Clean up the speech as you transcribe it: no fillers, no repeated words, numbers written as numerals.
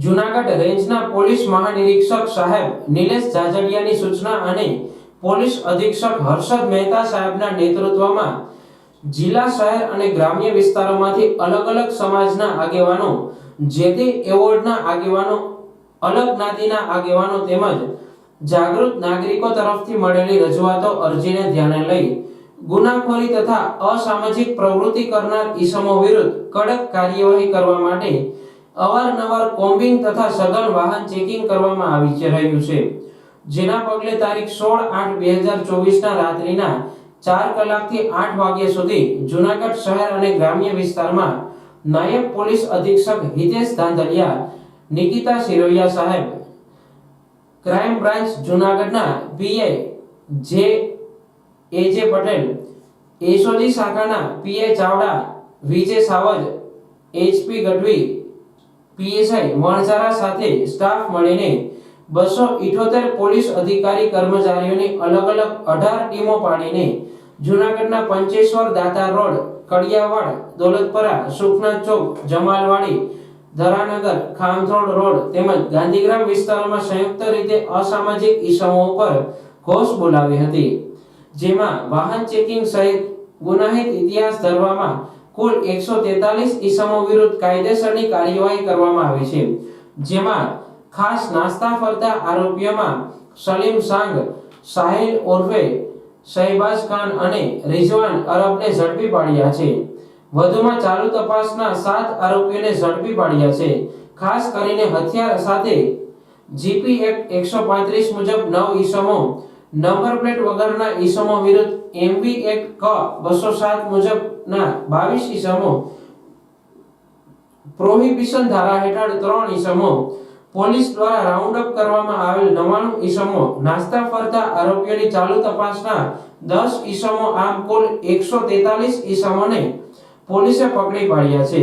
જૂનાગઢ રેન્જના પોલીસ મહાનિરીક્ષક સાહેબ નિલેશ જાજડિયાની સૂચના અને પોલીસ અધિક્ષક હર્ષદ મહેતા સાહેબના નેતૃત્વમાં જિલ્લા શહેર અને ગ્રામ્ય વિસ્તારોમાંથી અલગ અલગ સમાજના આગેવાનો, જે તે એવોર્ડના આગેવાનો, અલગ જ્ઞાતિના આગેવાનો તેમજ જાગૃત નાગરિકો તરફથી મળેલી રજૂઆતો અરજીને ધ્યાને લઈ ગુનાખોરી તથા અસામાજિક પ્રવૃત્તિ કરનાર ઈસમો વિરુદ્ધ કડક કાર્યવાહી કરવા માટે અવારનવાર કોમ્બિંગ તથા સઘન વાહન ચેકિંગ કરવામાં આવી રહ્યું છે, જેના પગલે તારીખ 16/8/2024 ના રાત્રિના 4 કલાકથી 8 વાગ્યા સુધી જૂનાગઢ શહેર અને ગ્રામ્ય વિસ્તારમાં નાયબ પોલીસ અધિક્ષક હિતેશ ધાંધલિયા, નિકિતા સિરોયા સાહેબ, ક્રાઇમ બ્રાન્ચ જૂનાગઢના પીઆઈ જે પટેલ, એસઓજી શાખાના પીઆઈ ચાવડા, વિજય સાવજ, એચપી ગઢવી, પીએસઆઈ વણઝારા સાથે સ્ટાફ મળીને 278 પોલીસ અધિકારી કર્મચારીઓની અલગ અલગ 18 ટીમો પાડીને જૂનાગઢના પંચેશ્વર, દાતાર રોડ, કડિયાવાડ, દોલતપરા, સુખનાથ ચોક, જમાલવાડી, ધરાનગર, ખામથોડ રોડ તેમજ ગાંધીગ્રામ વિસ્તારોમાં સંયુક્ત રીતે અસામાજિક ઈસમો ઉપર ઘોષ બોલાવી હતી, જેમાં વાહન ચેકિંગ સહિત ગુનાહિત ઇતિહાસ ધરવામાં કુલ 143 ઈસમો વિરુદ્ધ કાયદેસરની કાર્યવાહી કરવામાં આવી છે, જેમાં ખાસ નાસ્તા ફરતા આરોપીઓમાં સલીમ સાંગ, સાહિલ ઉર્ફે શહેબાઝ ખાન અને રિઝવાન અરબને ઝડપી પાડ્યા છે. વધુમાં ચાલુ તપાસના 7 આરોપીઓને ઝડપી પાડ્યા છે. ખાસ કરીને હથિયાર સાથે જીપી એક્ટ 135 મુજબ 9 ઈસમો, નંબર પ્લેટ વગરના ઈસમો વિરુદ્ધ એમવી એક્ટ ક 207 મુજબના 22 ઈસમો, પ્રોહિબિશન ધારા હેઠળ 3 ઈસમો, પોલીસ દ્વારા રાઉન્ડ અપ કરવામાં આવેલ 99 ઈસમો, નાસ્તા ફરતા આરોપીઓની ચાલુ તપાસના 10 ઈસમો, આમ કુલ 143 ઈસમોને પોલીસે પકડી પાડ્યા છે.